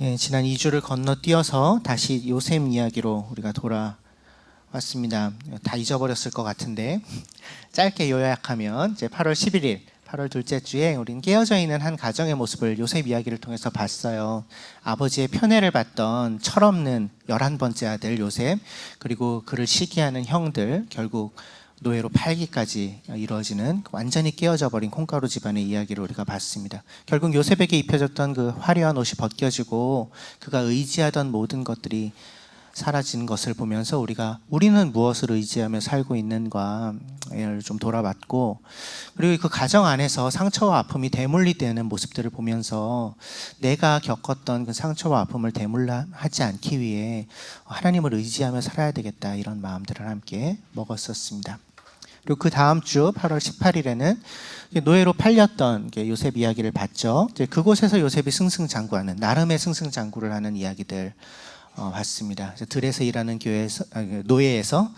예, 지난 2주를 건너뛰어서 다시 요셉 이야기로 우리가 돌아왔습니다. 다 잊어버렸을 것 같은데 짧게 요약하면 이제 8월 11일 8월 둘째 주에 우린 깨어져 있는 한 가정의 모습을 요셉 이야기를 통해서 봤어요. 아버지의 편애를 받던 철없는 11번째 아들 요셉, 그리고 그를 시기하는 형들, 결국 노예로 팔기까지 이루어지는 완전히 깨어져 버린 콩가루 집안의 이야기를 우리가 봤습니다. 결국 요셉에게 입혀졌던 그 화려한 옷이 벗겨지고 그가 의지하던 모든 것들이 사라진 것을 보면서 우리는 무엇을 의지하며 살고 있는가를 좀 돌아봤고, 그리고 그 가정 안에서 상처와 아픔이 대물리되는 모습들을 보면서 내가 겪었던 그 상처와 아픔을 대물하지 않기 위해 하나님을 의지하며 살아야 되겠다, 이런 마음들을 함께 먹었었습니다. 그리고 그 다음 주 8월 18일에는 노예로 팔렸던 요셉 이야기를 봤죠. 그곳에서 요셉이 승승장구하는, 나름의 승승장구를 하는 이야기들 봤습니다. 들에서 일하는 노예에서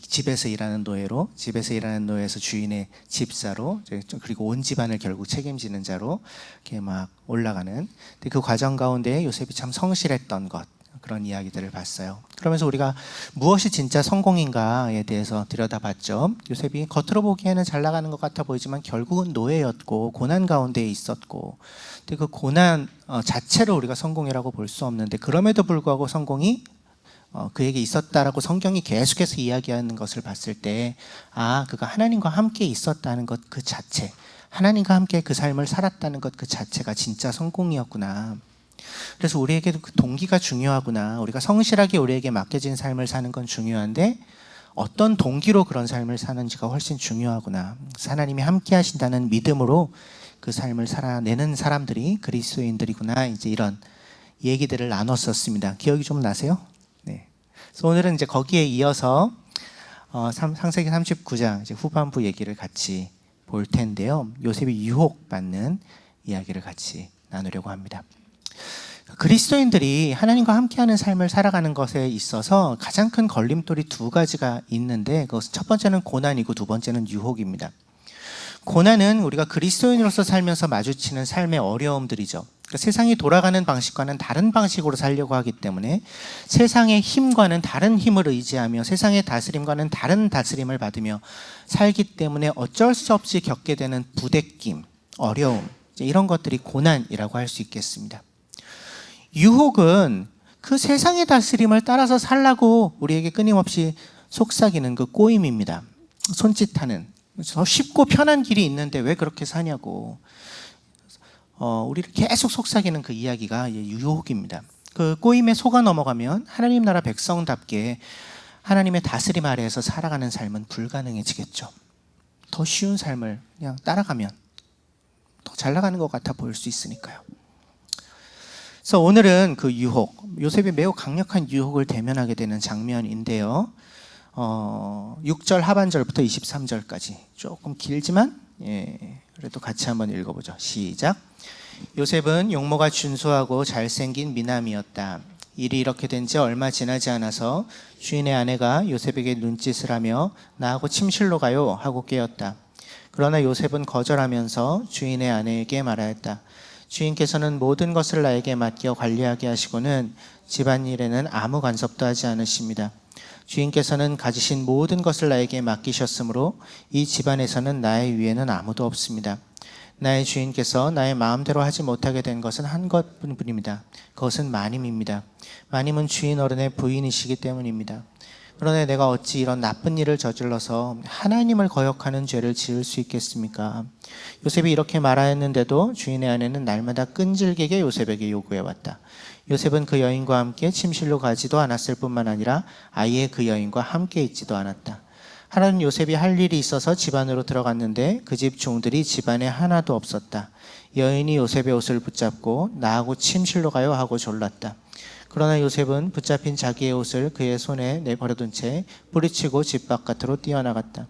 집에서 일하는 노예로, 집에서 일하는 노예에서 주인의 집사로, 그리고 온 집안을 결국 책임지는 자로 이렇게 막 올라가는, 그 과정 가운데 요셉이 참 성실했던 것, 그런 이야기들을 봤어요. 그러면서 우리가 무엇이 진짜 성공인가에 대해서 들여다봤죠. 요셉이 겉으로 보기에는 잘 나가는 것 같아 보이지만 결국은 노예였고 고난 가운데 있었고, 근데 그 고난 자체를 우리가 성공이라고 볼 수 없는데, 그럼에도 불구하고 성공이 그에게 있었다라고 성경이 계속해서 이야기하는 것을 봤을 때, 그가 하나님과 함께 있었다는 것 그 자체, 하나님과 함께 그 삶을 살았다는 것 그 자체가 진짜 성공이었구나. 그래서 우리에게도 그 동기가 중요하구나. 우리가 성실하게 우리에게 맡겨진 삶을 사는 건 중요한데 어떤 동기로 그런 삶을 사는지가 훨씬 중요하구나. 하나님이 함께 하신다는 믿음으로 그 삶을 살아내는 사람들이 그리스도인들이구나. 이제 이런 얘기들을 나눴었습니다. 기억이 좀 나세요? 네. 그래서 오늘은 이제 거기에 이어서 창세기 39장 이제 후반부 얘기를 같이 볼 텐데요. 요셉이 유혹받는 이야기를 같이 나누려고 합니다. 그리스도인들이 하나님과 함께하는 삶을 살아가는 것에 있어서 가장 큰 걸림돌이 두 가지가 있는데, 그것은 첫 번째는 고난이고 두 번째는 유혹입니다. 고난은 우리가 그리스도인으로서 살면서 마주치는 삶의 어려움들이죠. 그러니까 세상이 돌아가는 방식과는 다른 방식으로 살려고 하기 때문에 세상의 힘과는 다른 힘을 의지하며 세상의 다스림과는 다른 다스림을 받으며 살기 때문에 어쩔 수 없이 겪게 되는 부대낌, 어려움, 이런 것들이 고난이라고 할 수 있겠습니다. 유혹은 그 세상의 다스림을 따라서 살라고 우리에게 끊임없이 속삭이는 그 꼬임입니다. 손짓하는, 더 쉽고 편한 길이 있는데 왜 그렇게 사냐고 우리를 계속 속삭이는 그 이야기가 유혹입니다. 그 꼬임에 속아 넘어가면 하나님 나라 백성답게 하나님의 다스림 아래에서 살아가는 삶은 불가능해지겠죠. 더 쉬운 삶을 그냥 따라가면 더 잘 나가는 것 같아 보일 수 있으니까요. 그래서 오늘은 그 유혹, 요셉이 매우 강력한 유혹을 대면하게 되는 장면인데요. 6절 하반절부터 23절까지 조금 길지만 그래도 같이 한번 읽어보죠. 시작. 요셉은 용모가 준수하고 잘생긴 미남이었다. 일이 이렇게 된 지 얼마 지나지 않아서 주인의 아내가 요셉에게 눈짓을 하며 나하고 침실로 가요 하고 깨웠다. 그러나 요셉은 거절하면서 주인의 아내에게 말하였다. 주인께서는 모든 것을 나에게 맡겨 관리하게 하시고는 집안일에는 아무 간섭도 하지 않으십니다. 주인께서는 가지신 모든 것을 나에게 맡기셨으므로 이 집안에서는 나의 위에는 아무도 없습니다. 나의 주인께서 나의 마음대로 하지 못하게 된 것은 한 것뿐입니다. 그것은 마님입니다. 마님은 주인 어른의 부인이시기 때문입니다. 그러나 내가 어찌 이런 나쁜 일을 저질러서 하나님을 거역하는 죄를 지을 수 있겠습니까? 요셉이 이렇게 말하였는데도 주인의 아내는 날마다 끈질기게 요셉에게 요구해왔다. 요셉은 그 여인과 함께 침실로 가지도 않았을 뿐만 아니라 아예 그 여인과 함께 있지도 않았다. 하나는 요셉이 할 일이 있어서 집 안으로 들어갔는데 그 집 종들이 집안에 하나도 없었다. 여인이 요셉의 옷을 붙잡고 나하고 침실로 가요 하고 졸랐다. 그러나 요셉은 붙잡힌 자기의 옷을 그의 손에 내버려둔 채 뿌리치고 집 바깥으로 뛰어나갔다.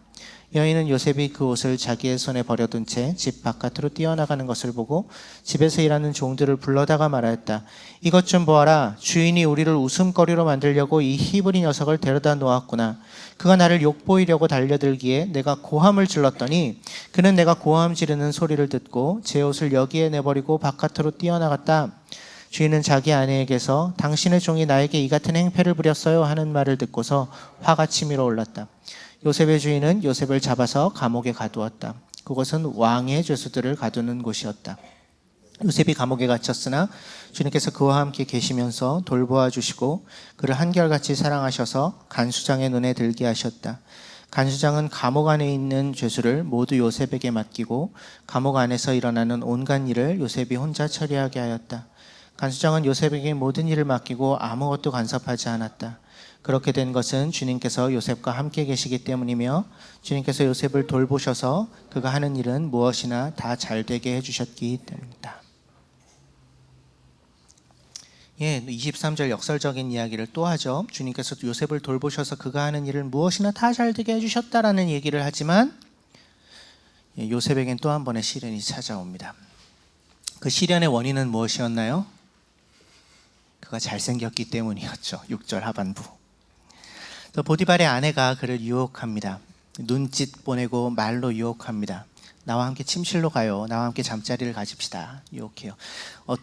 여인은 요셉이 그 옷을 자기의 손에 버려둔 채 집 바깥으로 뛰어나가는 것을 보고 집에서 일하는 종들을 불러다가 말하였다. 이것 좀 보아라. 주인이 우리를 웃음거리로 만들려고 이 히브리 녀석을 데려다 놓았구나. 그가 나를 욕보이려고 달려들기에 내가 고함을 질렀더니 그는 내가 고함 지르는 소리를 듣고 제 옷을 여기에 내버리고 바깥으로 뛰어나갔다. 주인은 자기 아내에게서 당신의 종이 나에게 이 같은 행패를 부렸어요 하는 말을 듣고서 화가 치밀어 올랐다. 요셉의 주인은 요셉을 잡아서 감옥에 가두었다. 그곳은 왕의 죄수들을 가두는 곳이었다. 요셉이 감옥에 갇혔으나 주님께서 그와 함께 계시면서 돌보아 주시고 그를 한결같이 사랑하셔서 간수장의 눈에 들게 하셨다. 간수장은 감옥 안에 있는 죄수를 모두 요셉에게 맡기고 감옥 안에서 일어나는 온갖 일을 요셉이 혼자 처리하게 하였다. 간수장은 요셉에게 모든 일을 맡기고 아무것도 간섭하지 않았다. 그렇게 된 것은 주님께서 요셉과 함께 계시기 때문이며 주님께서 요셉을 돌보셔서 그가 하는 일은 무엇이나 다 잘되게 해주셨기 때문이다. 23절 역설적인 이야기를 또 하죠. 주님께서 요셉을 돌보셔서 그가 하는 일을 무엇이나 다 잘되게 해주셨다라는 얘기를 하지만 요셉에겐 또 한 번의 시련이 찾아옵니다. 그 시련의 원인은 무엇이었나요? 그가 잘생겼기 때문이었죠. 6절 하반부. 또 보디발의 아내가 그를 유혹합니다. 눈짓 보내고 말로 유혹합니다. 나와 함께 침실로 가요. 나와 함께 잠자리를 가집시다. 유혹해요.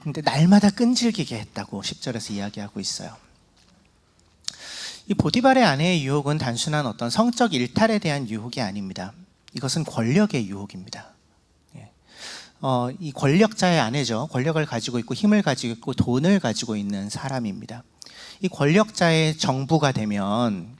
근데 날마다 끈질기게 했다고 10절에서 이야기하고 있어요. 이 보디발의 아내의 유혹은 단순한 어떤 성적 일탈에 대한 유혹이 아닙니다. 이것은 권력의 유혹입니다. 이 권력자의 아내죠. 권력을 가지고 있고 힘을 가지고 있고 돈을 가지고 있는 사람입니다. 이 권력자의 정부가 되면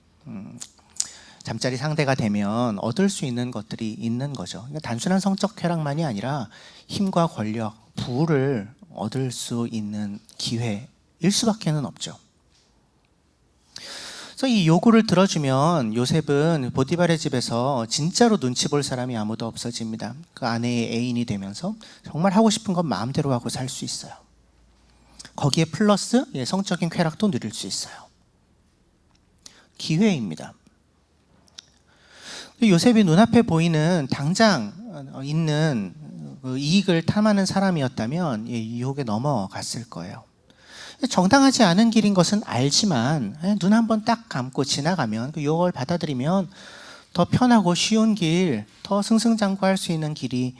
잠자리 상대가 되면 얻을 수 있는 것들이 있는 거죠. 그러니까 단순한 성적 쾌락만이 아니라 힘과 권력, 부를 얻을 수 있는 기회일 수밖에는 없죠. 그래서 이 요구를 들어주면 요셉은 보디발의 집에서 진짜로 눈치 볼 사람이 아무도 없어집니다. 그 아내의 애인이 되면서 정말 하고 싶은 건 마음대로 하고 살 수 있어요. 거기에 플러스 성적인 쾌락도 누릴 수 있어요. 기회입니다. 요셉이 눈앞에 보이는 당장 있는 이익을 탐하는 사람이었다면 유혹에 넘어갔을 거예요. 정당하지 않은 길인 것은 알지만 눈 한번 딱 감고 지나가면 그 유혹을 받아들이면 더 편하고 쉬운 길, 더 승승장구할 수 있는 길이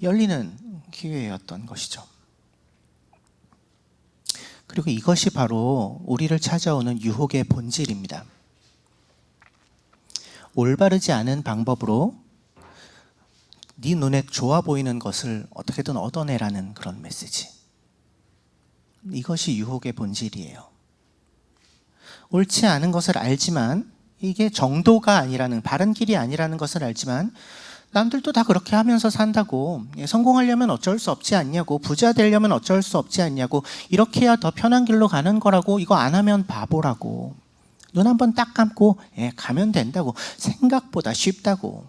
열리는 기회였던 것이죠. 그리고 이것이 바로 우리를 찾아오는 유혹의 본질입니다. 올바르지 않은 방법으로 네 눈에 좋아 보이는 것을 어떻게든 얻어내라는 그런 메시지. 이것이 유혹의 본질이에요. 옳지 않은 것을 알지만 이게 정도가 아니라는, 바른 길이 아니라는 것을 알지만 남들도 다 그렇게 하면서 산다고, 성공하려면 어쩔 수 없지 않냐고, 부자 되려면 어쩔 수 없지 않냐고, 이렇게 해야 더 편한 길로 가는 거라고, 이거 안 하면 바보라고, 눈 한번 딱 감고 가면 된다고, 생각보다 쉽다고,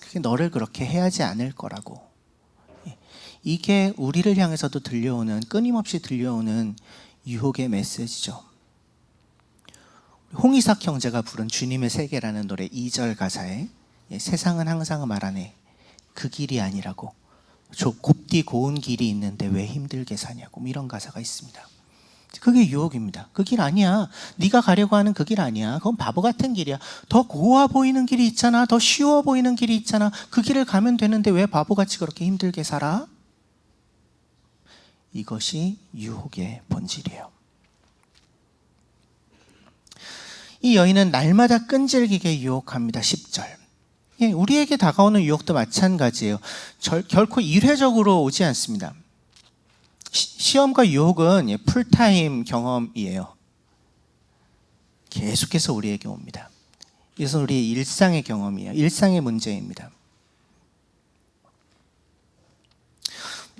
그게 너를 그렇게 해야지 않을 거라고. 이게 우리를 향해서도 들려오는, 끊임없이 들려오는 유혹의 메시지죠. 홍이삭 형제가 부른 주님의 세계라는 노래 2절 가사에 세상은 항상 말하네, 그 길이 아니라고, 곱디 고운 길이 있는데 왜 힘들게 사냐고, 이런 가사가 있습니다. 그게 유혹입니다. 그 길 아니야. 네가 가려고 하는 그 길 아니야. 그건 바보 같은 길이야. 더 고와 보이는 길이 있잖아. 더 쉬워 보이는 길이 있잖아. 그 길을 가면 되는데 왜 바보같이 그렇게 힘들게 살아? 이것이 유혹의 본질이에요. 이 여인은 날마다 끈질기게 유혹합니다. 10절. 우리에게 다가오는 유혹도 마찬가지예요. 결코 일회적으로 오지 않습니다. 시험과 유혹은 풀타임 경험이에요. 계속해서 우리에게 옵니다. 이것은 우리의 일상의 경험이에요. 일상의 문제입니다.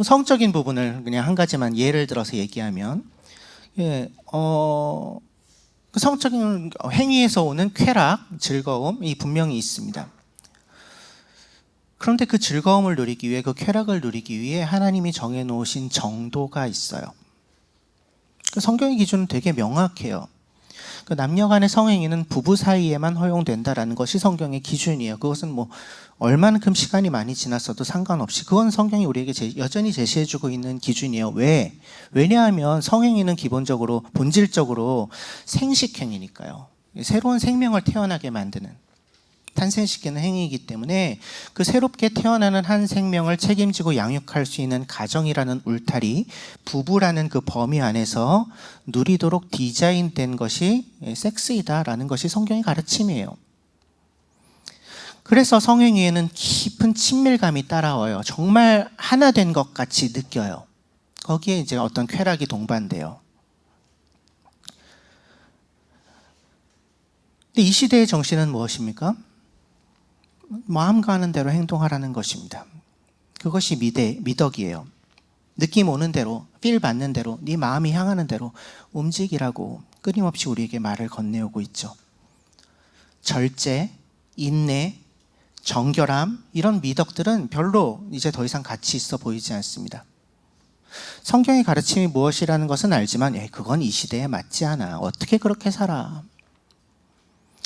성적인 부분을 그냥 한 가지만 예를 들어서 얘기하면, 그 성적인 행위에서 오는 쾌락, 즐거움이 분명히 있습니다. 그런데 그 즐거움을 누리기 위해, 그 쾌락을 누리기 위해 하나님이 정해놓으신 정도가 있어요. 그 성경의 기준은 되게 명확해요. 그 남녀 간의 성행위는 부부 사이에만 허용된다라는 것이 성경의 기준이에요. 그것은 뭐 얼만큼 시간이 많이 지났어도 상관없이 그건 성경이 우리에게 여전히 제시해주고 있는 기준이에요. 왜? 왜냐하면 성행위는 기본적으로, 본질적으로 생식행위니까요. 새로운 생명을 태어나게 만드는, 탄생시키는 행위이기 때문에 그 새롭게 태어나는 한 생명을 책임지고 양육할 수 있는 가정이라는 울타리, 부부라는 그 범위 안에서 누리도록 디자인된 것이 섹스이다라는 것이 성경의 가르침이에요. 그래서 성행위에는 깊은 친밀감이 따라와요. 정말 하나 된 것 같이 느껴요. 거기에 이제 어떤 쾌락이 동반돼요. 근데 이 시대의 정신은 무엇입니까? 마음 가는 대로 행동하라는 것입니다. 그것이 미덕이에요. 느낌 오는 대로, 필 받는 대로, 네 마음이 향하는 대로 움직이라고 끊임없이 우리에게 말을 건네오고 있죠. 절제, 인내, 정결함, 이런 미덕들은 별로 이제 더 이상 가치 있어 보이지 않습니다. 성경의 가르침이 무엇이라는 것은 알지만 그건 이 시대에 맞지 않아. 어떻게 그렇게 살아?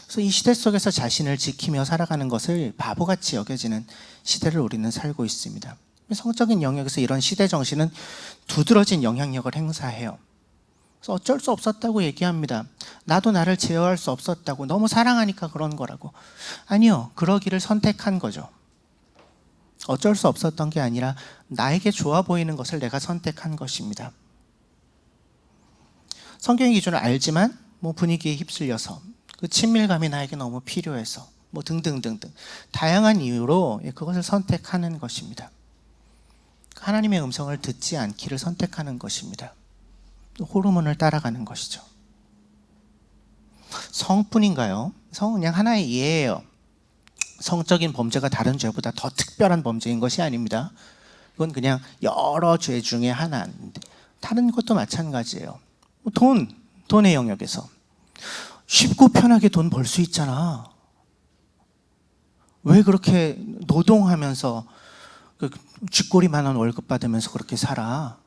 그래서 이 시대 속에서 자신을 지키며 살아가는 것을 바보같이 여겨지는 시대를 우리는 살고 있습니다. 성적인 영역에서 이런 시대 정신은 두드러진 영향력을 행사해요. 그래서 어쩔 수 없었다고 얘기합니다. 나도 나를 제어할 수 없었다고, 너무 사랑하니까 그런 거라고. 아니요, 그러기를 선택한 거죠. 어쩔 수 없었던 게 아니라 나에게 좋아 보이는 것을 내가 선택한 것입니다. 성경의 기준을 알지만 분위기에 휩쓸려서, 그 친밀감이 나에게 너무 필요해서 등등등등 다양한 이유로 그것을 선택하는 것입니다. 하나님의 음성을 듣지 않기를 선택하는 것입니다. 호르몬을 따라가는 것이죠. 성뿐인가요? 성은 그냥 하나의 예예요. 성적인 범죄가 다른 죄보다 더 특별한 범죄인 것이 아닙니다. 이건 그냥 여러 죄 중에 하나인데, 다른 것도 마찬가지예요. 돈의 영역에서 쉽고 편하게 돈 벌 수 있잖아. 왜 그렇게 노동하면서 쥐꼬리만한 월급 받으면서 그렇게 살아?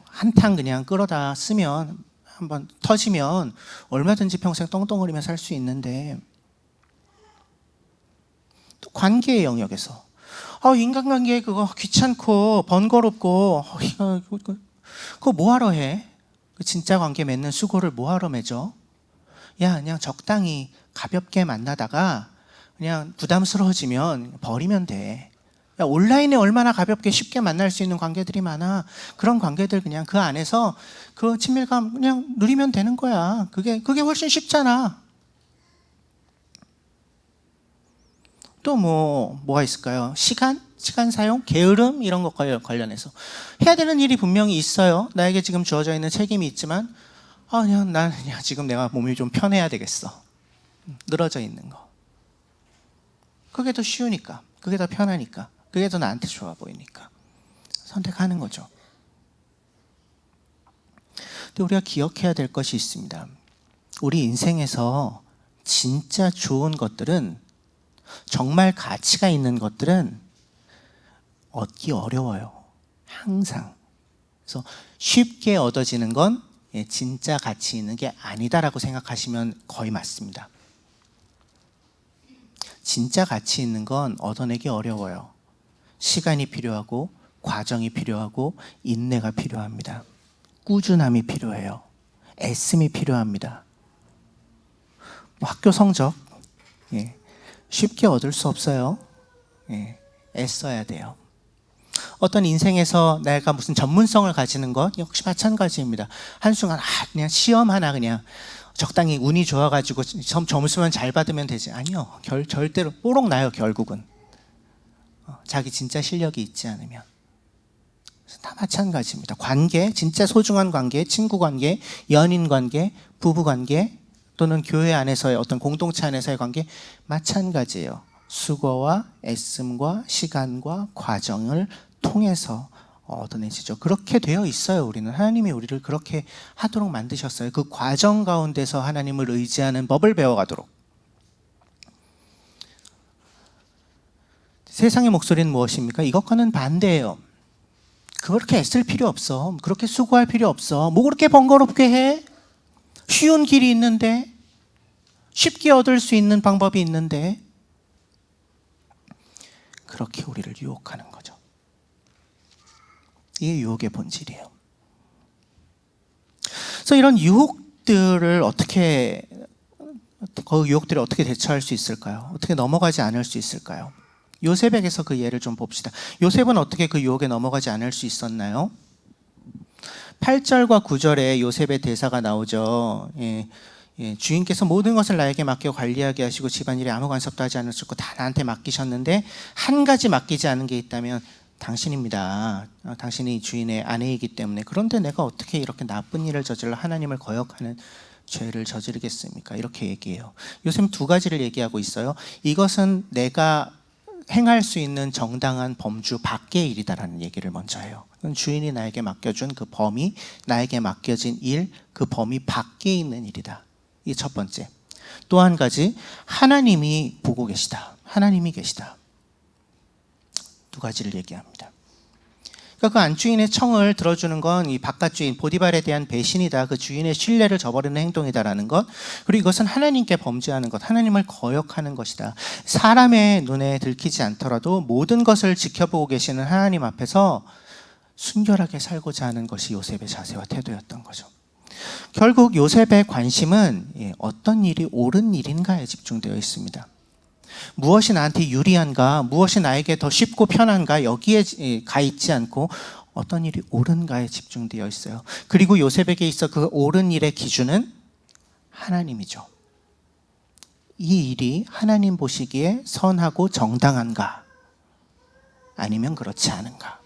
한탕 그냥 끌어다 쓰면, 한번 터지면 얼마든지 평생 떵떵거리며 살 수 있는데, 또 관계의 영역에서 인간관계 그거 귀찮고 번거롭고 그거 뭐하러 해? 그 진짜 관계 맺는 수고를 뭐하러 맺어? 그냥 적당히 가볍게 만나다가 그냥 부담스러워지면 버리면 돼. 온라인에 얼마나 가볍게 쉽게 만날 수 있는 관계들이 많아. 그런 관계들 그냥 그 안에서 그 친밀감 그냥 누리면 되는 거야. 그게 훨씬 쉽잖아. 또 뭐가 있을까요? 시간 사용, 게으름, 이런 것과 관련해서 해야 되는 일이 분명히 있어요. 나에게 지금 주어져 있는 책임이 있지만 난 지금 내가 몸이 좀 편해야 되겠어. 늘어져 있는 거. 그게 더 쉬우니까, 그게 더 편하니까, 그게 더 나한테 좋아 보이니까 선택하는 거죠. 근데 우리가 기억해야 될 것이 있습니다. 우리 인생에서 진짜 좋은 것들은, 정말 가치가 있는 것들은 얻기 어려워요. 항상. 그래서 쉽게 얻어지는 건 진짜 가치 있는 게 아니다라고 생각하시면 거의 맞습니다. 진짜 가치 있는 건 얻어내기 어려워요. 시간이 필요하고, 과정이 필요하고, 인내가 필요합니다. 꾸준함이 필요해요. 애씀이 필요합니다. 학교 성적 쉽게 얻을 수 없어요. 애써야 돼요. 어떤 인생에서 내가 무슨 전문성을 가지는 것 역시 마찬가지입니다. 한순간 그냥 시험 하나 그냥 적당히 운이 좋아가지고 점수만 잘 받으면 되지. 아니요. 절대로 뽀록 나요, 결국은. 자기 진짜 실력이 있지 않으면. 다 마찬가지입니다. 관계, 진짜 소중한 관계, 친구 관계, 연인 관계, 부부 관계, 또는 교회 안에서의 어떤 공동체 안에서의 관계, 마찬가지예요. 수고와 애씀과 시간과 과정을 통해서 얻어내지죠. 그렇게 되어 있어요. 우리는 하나님이 우리를 그렇게 하도록 만드셨어요. 그 과정 가운데서 하나님을 의지하는 법을 배워가도록. 세상의 목소리는 무엇입니까? 이것과는 반대예요. 그렇게 애쓸 필요 없어. 그렇게 수고할 필요 없어. 뭐 그렇게 번거롭게 해? 쉬운 길이 있는데, 쉽게 얻을 수 있는 방법이 있는데, 그렇게 우리를 유혹하는 거죠. 이게 유혹의 본질이에요. 그래서 이런 유혹들을 어떻게 그 유혹들이 어떻게 대처할 수 있을까요? 어떻게 넘어가지 않을 수 있을까요? 요셉에게서 그 예를 좀 봅시다. 요셉은 어떻게 그 유혹에 넘어가지 않을 수 있었나요? 8절과 9절에 요셉의 대사가 나오죠. 주인께서 모든 것을 나에게 맡겨 관리하게 하시고 집안일에 아무 간섭도 하지 않을 수 있고 다 나한테 맡기셨는데 한 가지 맡기지 않은 게 있다면 당신입니다. 당신이 주인의 아내이기 때문에. 그런데 내가 어떻게 이렇게 나쁜 일을 저질러 하나님을 거역하는 죄를 저지르겠습니까? 이렇게 얘기해요. 요즘 두 가지를 얘기하고 있어요. 이것은 내가 행할 수 있는 정당한 범주 밖의 일이다라는 얘기를 먼저 해요. 주인이 나에게 맡겨준 그 범위, 나에게 맡겨진 일, 그 범위 밖에 있는 일이다. 이 첫 번째. 또 한 가지, 하나님이 보고 계시다. 하나님이 계시다. 두 가지를 얘기합니다. 그러니까 그 안주인의 청을 들어주는 건 이 바깥 주인 보디발에 대한 배신이다. 그 주인의 신뢰를 저버리는 행동이다라는 것. 그리고 이것은 하나님께 범죄하는 것, 하나님을 거역하는 것이다. 사람의 눈에 들키지 않더라도 모든 것을 지켜보고 계시는 하나님 앞에서 순결하게 살고자 하는 것이 요셉의 자세와 태도였던 거죠. 결국 요셉의 관심은 어떤 일이 옳은 일인가에 집중되어 있습니다. 무엇이 나한테 유리한가, 무엇이 나에게 더 쉽고 편한가, 여기에 가 있지 않고 어떤 일이 옳은가에 집중되어 있어요. 그리고 요셉에게 있어 그 옳은 일의 기준은 하나님이죠. 이 일이 하나님 보시기에 선하고 정당한가, 아니면 그렇지 않은가.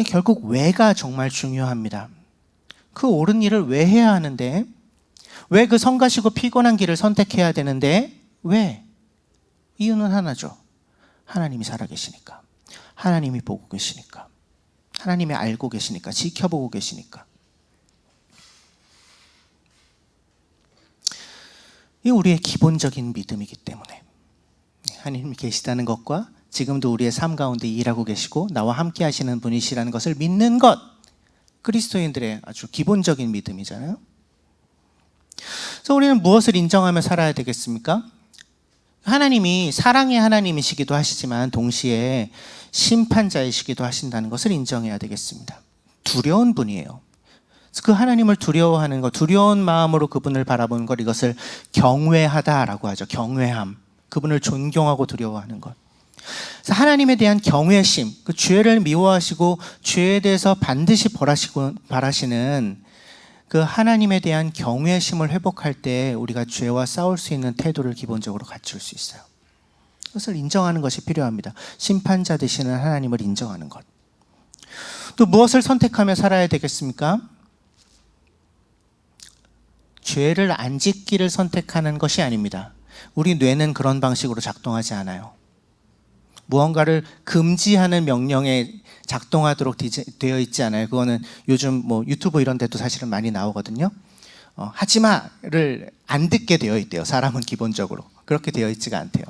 결국 왜가 정말 중요합니다. 그 옳은 일을 왜 해야 하는데, 왜 그 성가시고 피곤한 길을 선택해야 되는데, 왜? 이유는 하나죠. 하나님이 살아계시니까, 하나님이 보고 계시니까, 하나님이 알고 계시니까, 지켜보고 계시니까. 이 우리의 기본적인 믿음이기 때문에 하나님이 계시다는 것과 지금도 우리의 삶 가운데 일하고 계시고 나와 함께 하시는 분이시라는 것을 믿는 것, 그리스도인들의 아주 기본적인 믿음이잖아요. 그래서 우리는 무엇을 인정하며 살아야 되겠습니까? 하나님이 사랑의 하나님이시기도 하시지만 동시에 심판자이시기도 하신다는 것을 인정해야 되겠습니다. 두려운 분이에요. 그 하나님을 두려워하는 것, 두려운 마음으로 그분을 바라보는 것, 이것을 경외하다라고 하죠. 경외함. 그분을 존경하고 두려워하는 것. 그래서 하나님에 대한 경외심, 그 죄를 미워하시고 죄에 대해서 반드시 벌하시는 그 하나님에 대한 경외심을 회복할 때 우리가 죄와 싸울 수 있는 태도를 기본적으로 갖출 수 있어요. 그것을 인정하는 것이 필요합니다. 심판자 되시는 하나님을 인정하는 것. 또 무엇을 선택하며 살아야 되겠습니까? 죄를 안 짓기를 선택하는 것이 아닙니다. 우리 뇌는 그런 방식으로 작동하지 않아요. 무언가를 금지하는 명령에 작동하도록 되어 있지 않아요. 그거는 요즘 뭐 유튜브 이런 데도 사실은 많이 나오거든요. 하지마를 안 듣게 되어 있대요. 사람은 기본적으로. 그렇게 되어 있지가 않대요.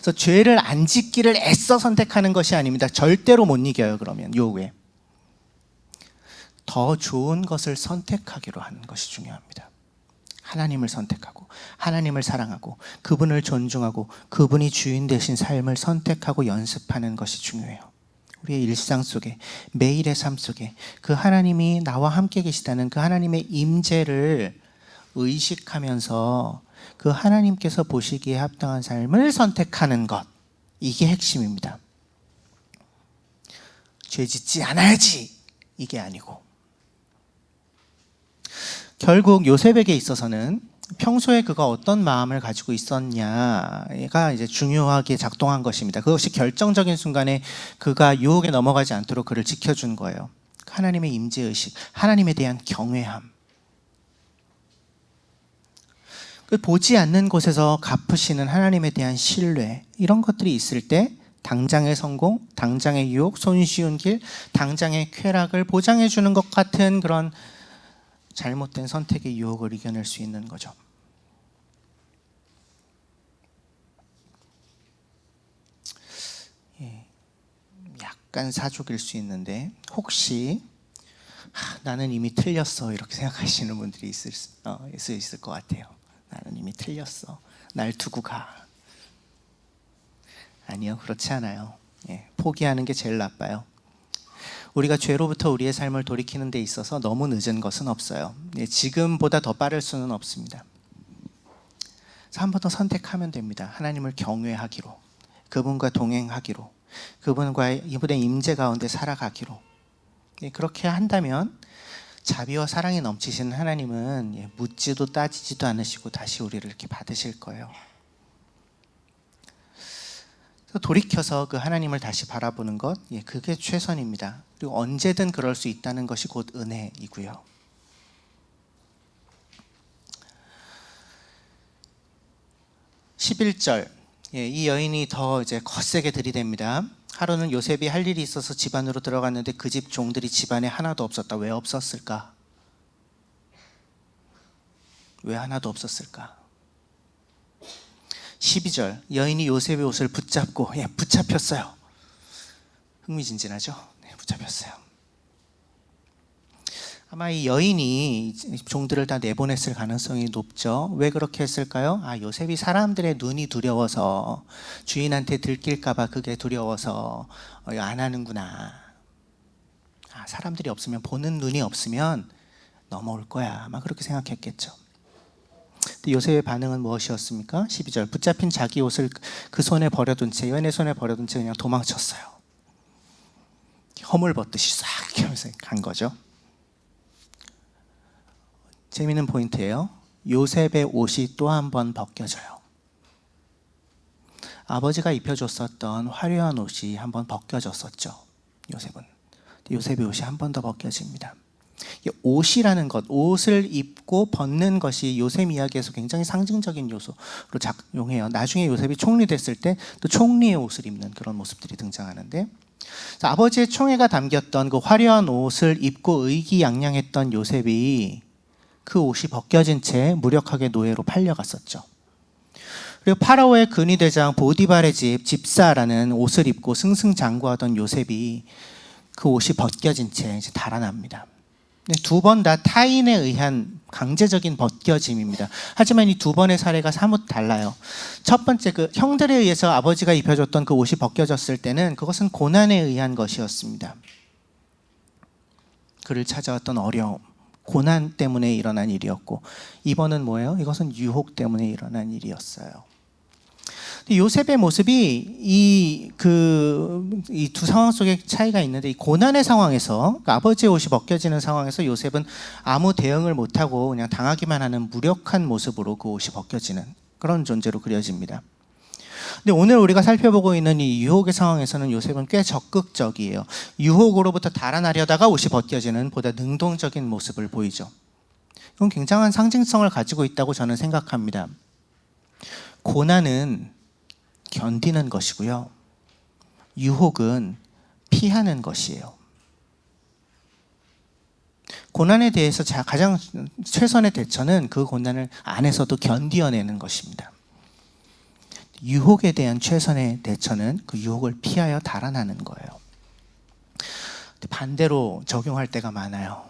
그래서 죄를 안 짓기를 애써 선택하는 것이 아닙니다. 절대로 못 이겨요. 그러면 요구에. 더 좋은 것을 선택하기로 하는 것이 중요합니다. 하나님을 선택하고 하나님을 사랑하고 그분을 존중하고 그분이 주인 되신 삶을 선택하고 연습하는 것이 중요해요. 우리의 일상 속에, 매일의 삶 속에 그 하나님이 나와 함께 계시다는 그 하나님의 임재를 의식하면서 그 하나님께서 보시기에 합당한 삶을 선택하는 것, 이게 핵심입니다. 죄 짓지 않아야지, 이게 아니고. 결국 요셉에게 있어서는 평소에 그가 어떤 마음을 가지고 있었냐가 이제 중요하게 작동한 것입니다. 그것이 결정적인 순간에 그가 유혹에 넘어가지 않도록 그를 지켜준 거예요. 하나님의 임재의식, 하나님에 대한 경외함. 보지 않는 곳에서 갚으시는 하나님에 대한 신뢰, 이런 것들이 있을 때 당장의 성공, 당장의 유혹, 손쉬운 길, 당장의 쾌락을 보장해 주는 것 같은 그런 잘못된 선택의 유혹을 이겨낼 수 있는 거죠. 약간 사족일 수 있는데 혹시 나는 이미 틀렸어 이렇게 생각하시는 분들이 있을 것 같아요. 나는 이미 틀렸어. 날 두고 가. 아니요, 그렇지 않아요. 포기하는 게 제일 나빠요. 우리가 죄로부터 우리의 삶을 돌이키는 데 있어서 너무 늦은 것은 없어요. 지금보다 더 빠를 수는 없습니다. 한 번 더 선택하면 됩니다. 하나님을 경외하기로, 그분과 동행하기로, 이분의 임재 가운데 살아가기로. 그렇게 한다면 자비와 사랑이 넘치시는 하나님은 묻지도 따지지도 않으시고 다시 우리를 이렇게 받으실 거예요. 돌이켜서 그 하나님을 다시 바라보는 것, 그게 최선입니다. 그리고 언제든 그럴 수 있다는 것이 곧 은혜이고요. 11절, 이 여인이 더 이제 거세게 들이댑니다. 하루는 요셉이 할 일이 있어서 집 안으로 들어갔는데 그 집 종들이 집 안에 하나도 없었다. 왜 없었을까? 왜 하나도 없었을까? 12절, 여인이 요셉의 옷을 붙잡고, 붙잡혔어요. 흥미진진하죠? 붙잡혔어요. 아마 이 여인이 종들을 다 내보냈을 가능성이 높죠. 왜 그렇게 했을까요? 요셉이 사람들의 눈이 두려워서, 주인한테 들킬까봐 그게 두려워서 안 하는구나. 사람들이 없으면, 보는 눈이 없으면 넘어올 거야. 아마 그렇게 생각했겠죠. 요셉의 반응은 무엇이었습니까? 12절, 붙잡힌 자기 옷을 그 손에 버려둔 채, 여인의 손에 버려둔 채 그냥 도망쳤어요. 허물 벗듯이 싹 하면서 간 거죠. 재미있는 포인트예요. 요셉의 옷이 또 한 번 벗겨져요. 아버지가 입혀줬었던 화려한 옷이 한 번 벗겨졌었죠. 요셉의 옷이 한 번 더 벗겨집니다. 옷이라는 것, 옷을 입고 벗는 것이 요셉 이야기에서 굉장히 상징적인 요소로 작용해요. 나중에 요셉이 총리 됐을 때 또 총리의 옷을 입는 그런 모습들이 등장하는데, 아버지의 총애가 담겼던 그 화려한 옷을 입고 의기양양했던 요셉이 그 옷이 벗겨진 채 무력하게 노예로 팔려갔었죠. 그리고 파라오의 근위대장 보디발의 집 집사라는 옷을 입고 승승장구하던 요셉이 그 옷이 벗겨진 채 이제 달아납니다. 두 번 다 타인에 의한 강제적인 벗겨짐입니다. 하지만 이 두 번의 사례가 사뭇 달라요. 첫 번째, 그 형들에 의해서 아버지가 입혀줬던 그 옷이 벗겨졌을 때는 그것은 고난에 의한 것이었습니다. 그를 찾아왔던 어려움, 고난 때문에 일어난 일이었고, 이번은 뭐예요? 이것은 유혹 때문에 일어난 일이었어요. 요셉의 모습이 이 두 상황 속에 차이가 있는데, 이 고난의 상황에서, 그러니까 아버지의 옷이 벗겨지는 상황에서 요셉은 아무 대응을 못하고 그냥 당하기만 하는 무력한 모습으로 그 옷이 벗겨지는 그런 존재로 그려집니다. 근데 오늘 우리가 살펴보고 있는 이 유혹의 상황에서는 요셉은 꽤 적극적이에요. 유혹으로부터 달아나려다가 옷이 벗겨지는 보다 능동적인 모습을 보이죠. 이건 굉장한 상징성을 가지고 있다고 저는 생각합니다. 고난은 견디는 것이고요, 유혹은 피하는 것이에요. 고난에 대해서 가장 최선의 대처는 그 고난을 안에서도 견디어내는 것입니다. 유혹에 대한 최선의 대처는 그 유혹을 피하여 달아나는 거예요. 반대로 적용할 때가 많아요.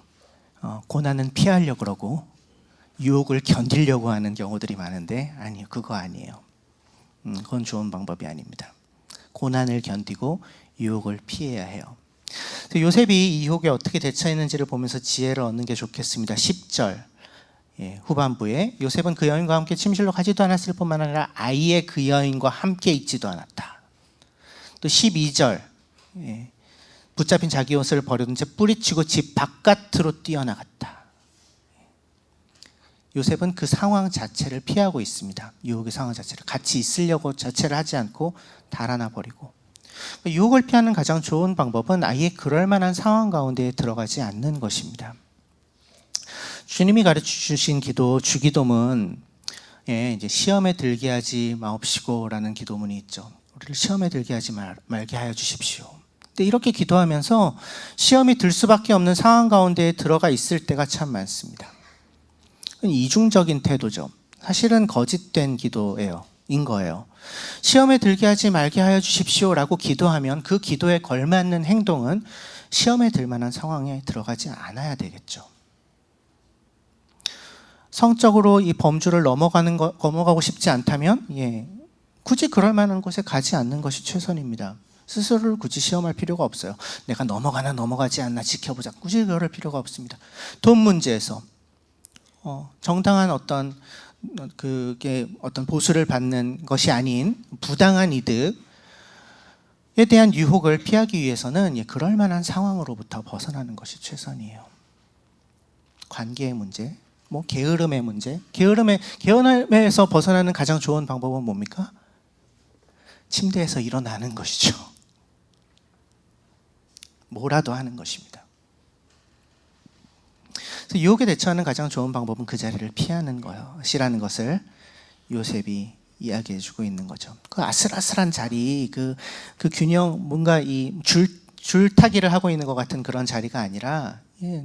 고난은 피하려고 그러고 유혹을 견디려고 하는 경우들이 많은데, 아니요, 그거 아니에요. 그건 좋은 방법이 아닙니다. 고난을 견디고 유혹을 피해야 해요. 요셉이 이 유혹에 어떻게 대처했는지를 보면서 지혜를 얻는 게 좋겠습니다. 10절 후반부에 요셉은 그 여인과 함께 침실로 가지도 않았을 뿐만 아니라 아예 그 여인과 함께 있지도 않았다. 또 12절 붙잡힌 자기 옷을 버려둔 채 뿌리치고 집 바깥으로 뛰어나갔다. 요셉은 그 상황 자체를 피하고 있습니다. 유혹의 상황 자체를, 같이 있으려고 자체를 하지 않고 달아나 버리고. 유혹을 피하는 가장 좋은 방법은 아예 그럴 만한 상황 가운데에 들어가지 않는 것입니다. 주님이 가르쳐 주신 기도, 주기도문, 이제 시험에 들게 하지 마옵시고라는 기도문이 있죠. 우리를 시험에 들게 하지 말게 하여 주십시오. 근데 이렇게 기도하면서 시험이 들 수밖에 없는 상황 가운데에 들어가 있을 때가 참 많습니다. 이중적인 태도죠. 사실은 거짓된 기도예요. 인 거예요. 시험에 들게 하지 말게 하여 주십시오라고 기도하면 그 기도에 걸맞는 행동은 시험에 들 만한 상황에 들어가지 않아야 되겠죠. 성적으로 이 범주를 넘어가고 싶지 않다면 굳이 그럴 만한 곳에 가지 않는 것이 최선입니다. 스스로를 굳이 시험할 필요가 없어요. 내가 넘어가나 넘어가지 않나 지켜보자. 굳이 그럴 필요가 없습니다. 돈 문제에서 정당한 어떤 그게 어떤 보수를 받는 것이 아닌 부당한 이득에 대한 유혹을 피하기 위해서는 그럴 만한 상황으로부터 벗어나는 것이 최선이에요. 관계의 문제, 게으름의 문제. 게으름에서 벗어나는 가장 좋은 방법은 뭡니까? 침대에서 일어나는 것이죠. 뭐라도 하는 것입니다. 그래서 유혹에 대처하는 가장 좋은 방법은 그 자리를 피하는 것이라는 것을 요셉이 이야기해주고 있는 거죠. 그 아슬아슬한 자리, 그 균형, 뭔가 이 줄타기를 하고 있는 것 같은 그런 자리가 아니라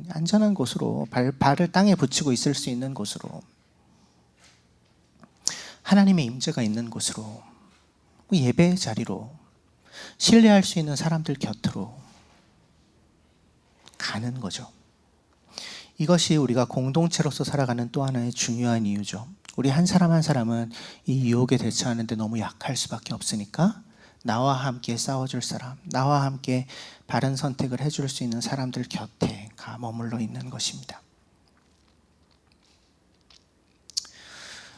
안전한 곳으로 발을 땅에 붙이고 있을 수 있는 곳으로, 하나님의 임재가 있는 곳으로, 예배의 자리로, 신뢰할 수 있는 사람들 곁으로 가는 거죠. 이것이 우리가 공동체로서 살아가는 또 하나의 중요한 이유죠. 우리 한 사람 한 사람은 이 유혹에 대처하는데 너무 약할 수밖에 없으니까 나와 함께 싸워줄 사람, 나와 함께 바른 선택을 해줄 수 있는 사람들 곁에 머물러 있는 것입니다.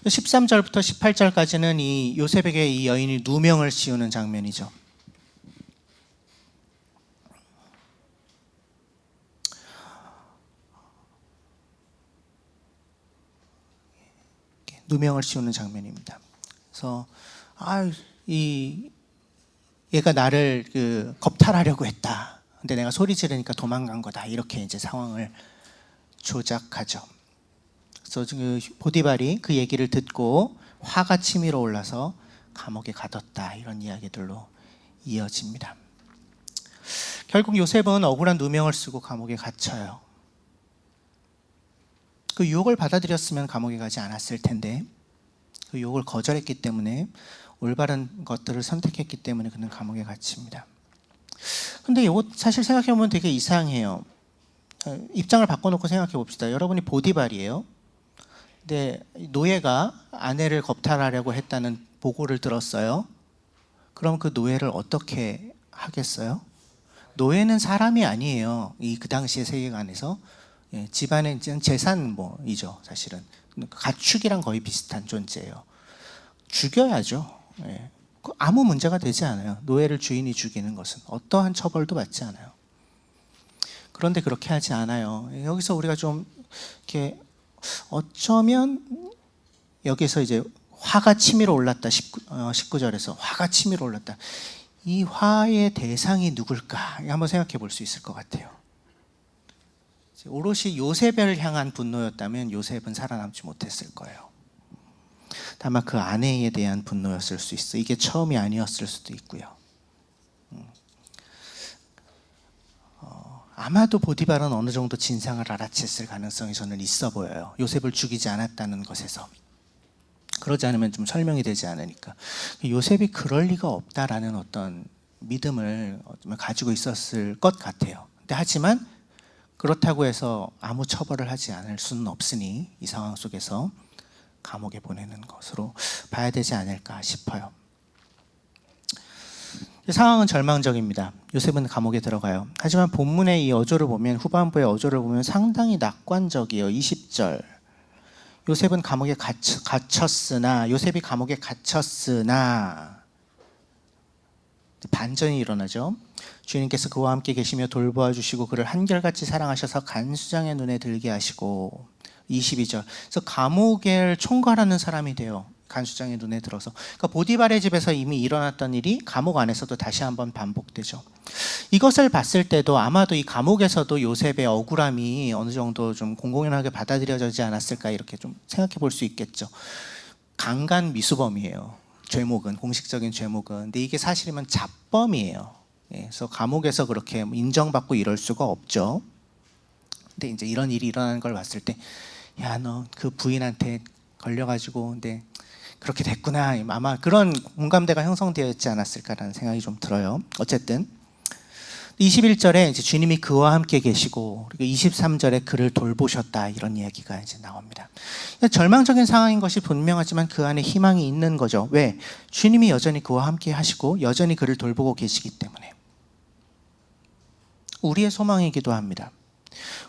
13절부터 18절까지는 이 요셉에게 이 여인이 누명을 씌우는 장면이죠. 누명을 씌우는 장면입니다. 그래서 얘가 나를 겁탈하려고 했다. 근데 내가 소리 지르니까 도망간 거다. 이렇게 이제 상황을 조작하죠. 그래서 그 보디발이 그 얘기를 듣고 화가 치밀어 올라서 감옥에 가뒀다. 이런 이야기들로 이어집니다. 결국 요셉은 억울한 누명을 쓰고 감옥에 갇혀요. 그 유혹을 받아들였으면 감옥에 가지 않았을 텐데 그 유혹을 거절했기 때문에 올바른 것들을 선택했기 때문에 그는 감옥에 갇힙니다. 근데 이거 사실 생각해보면 되게 이상해요. 입장을 바꿔놓고 생각해 봅시다. 여러분이 보디발이에요. 근데 노예가 아내를 겁탈하려고 했다는 보고를 들었어요. 그럼 그 노예를 어떻게 하겠어요? 노예는 사람이 아니에요. 그 당시의 세계관에서 집안의 재산이죠. 사실은 가축이랑 거의 비슷한 존재예요. 죽여야죠. 아무 문제가 되지 않아요. 노예를 주인이 죽이는 것은 어떠한 처벌도 받지 않아요. 그런데 그렇게 하지 않아요. 여기서 우리가 좀 이렇게 어쩌면 여기서 이제 화가 치밀어 올랐다. 19절에서 화가 치밀어 올랐다. 이 화의 대상이 누굴까? 한번 생각해 볼 수 있을 것 같아요. 오롯이 요셉을 향한 분노였다면 요셉은 살아남지 못했을 거예요. 다만 그 아내에 대한 분노였을 수 있어. 이게 처음이 아니었을 수도 있고요. 아마도 보디발은 어느 정도 진상을 알아챘을 가능성이 저는 있어 보여요. 요셉을 죽이지 않았다는 것에서. 그러지 않으면 좀 설명이 되지 않으니까. 요셉이 그럴 리가 없다라는 어떤 믿음을 가지고 있었을 것 같아요. 근데 하지만 그렇다고 해서 아무 처벌을 하지 않을 수는 없으니 이 상황 속에서 감옥에 보내는 것으로 봐야 되지 않을까 싶어요. 상황은 절망적입니다. 요셉은 감옥에 들어가요. 하지만 본문의 이 어조를 보면, 후반부의 어조를 보면 상당히 낙관적이에요. 20절. 요셉이 감옥에 갇혔으나 반전이 일어나죠. 주님께서 그와 함께 계시며 돌보아 주시고 그를 한결같이 사랑하셔서 간수장의 눈에 들게 하시고. 22절. 그래서 감옥을 총괄하는 사람이 돼요. 간수장의 눈에 들어서. 그러니까 보디발의 집에서 이미 일어났던 일이 감옥 안에서도 다시 한번 반복되죠. 이것을 봤을 때도 아마도 이 감옥에서도 요셉의 억울함이 어느 정도 좀 공공연하게 받아들여지지 않았을까 이렇게 좀 생각해 볼 수 있겠죠. 강간 미수범이에요. 죄목은, 공식적인 죄목은. 근데 이게 사실이면 잡범이에요. 그래서 감옥에서 그렇게 인정받고 이럴 수가 없죠. 근데 이제 이런 일이 일어나는 걸 봤을 때, 야, 너 그 부인한테 걸려가지고, 근데 그렇게 됐구나. 아마 그런 공감대가 형성되어 있지 않았을까라는 생각이 좀 들어요. 어쨌든 21절에 이제 주님이 그와 함께 계시고, 그리고 23절에 그를 돌보셨다, 이런 이야기가 이제 나옵니다. 절망적인 상황인 것이 분명하지만 그 안에 희망이 있는 거죠. 왜? 주님이 여전히 그와 함께 하시고 여전히 그를 돌보고 계시기 때문에. 우리의 소망이기도 합니다.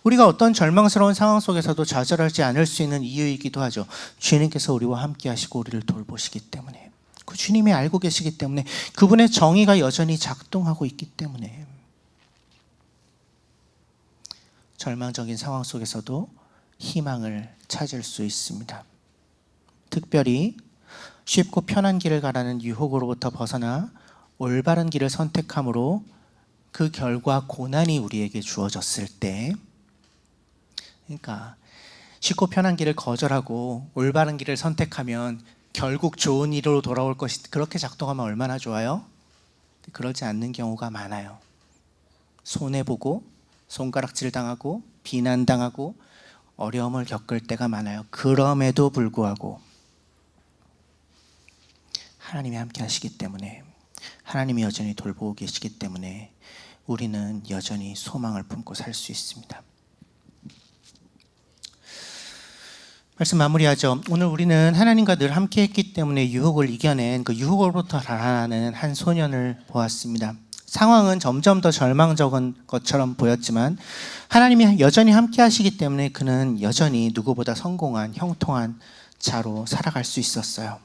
우리가 어떤 절망스러운 상황 속에서도 좌절하지 않을 수 있는 이유이기도 하죠. 주님께서 우리와 함께 하시고 우리를 돌보시기 때문에, 그 주님이 알고 계시기 때문에, 그분의 정의가 여전히 작동하고 있기 때문에 절망적인 상황 속에서도 희망을 찾을 수 있습니다. 특별히 쉽고 편한 길을 가라는 유혹으로부터 벗어나 올바른 길을 선택함으로 그 결과 고난이 우리에게 주어졌을 때, 그러니까 쉽고 편한 길을 거절하고 올바른 길을 선택하면 결국 좋은 일로 돌아올 것이, 그렇게 작동하면 얼마나 좋아요? 그러지 않는 경우가 많아요. 손해보고 손가락질 당하고 비난당하고 어려움을 겪을 때가 많아요. 그럼에도 불구하고 하나님이 함께 하시기 때문에, 하나님이 여전히 돌보고 계시기 때문에 우리는 여전히 소망을 품고 살 수 있습니다. 말씀 마무리하죠. 오늘 우리는 하나님과 늘 함께 했기 때문에 유혹을 이겨낸, 그 유혹으로부터 달아나는 한 소년을 보았습니다. 상황은 점점 더 절망적인 것처럼 보였지만 하나님이 여전히 함께 하시기 때문에 그는 여전히 누구보다 성공한, 형통한 자로 살아갈 수 있었어요.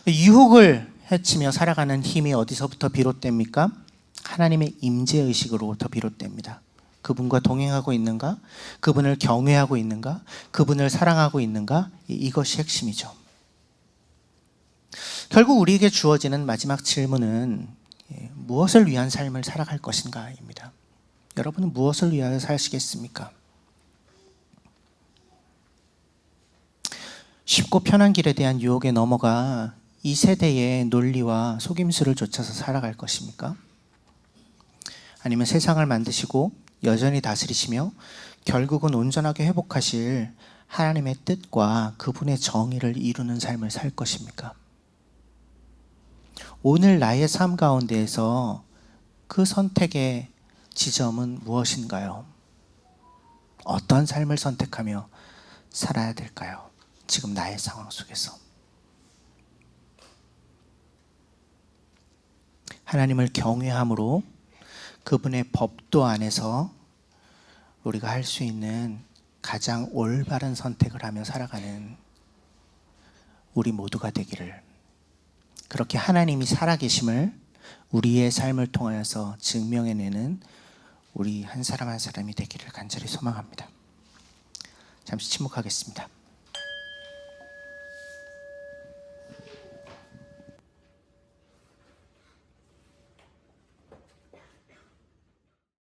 유혹을 헤치며 살아가는 힘이 어디서부터 비롯됩니까? 하나님의 임재의식으로부터 비롯됩니다. 그분과 동행하고 있는가? 그분을 경외하고 있는가? 그분을 사랑하고 있는가? 이것이 핵심이죠. 결국 우리에게 주어지는 마지막 질문은 무엇을 위한 삶을 살아갈 것인가입니다. 여러분은 무엇을 위하여 사시겠습니까? 쉽고 편한 길에 대한 유혹에 넘어가 이 세대의 논리와 속임수를 쫓아서 살아갈 것입니까? 아니면 세상을 만드시고 여전히 다스리시며 결국은 온전하게 회복하실 하나님의 뜻과 그분의 정의를 이루는 삶을 살 것입니까? 오늘 나의 삶 가운데에서 그 선택의 지점은 무엇인가요? 어떤 삶을 선택하며 살아야 될까요? 지금 나의 상황 속에서. 하나님을 경외함으로 그분의 법도 안에서 우리가 할 수 있는 가장 올바른 선택을 하며 살아가는 우리 모두가 되기를, 그렇게 하나님이 살아계심을 우리의 삶을 통하여서 증명해내는 우리 한 사람 한 사람이 되기를 간절히 소망합니다. 잠시 침묵하겠습니다.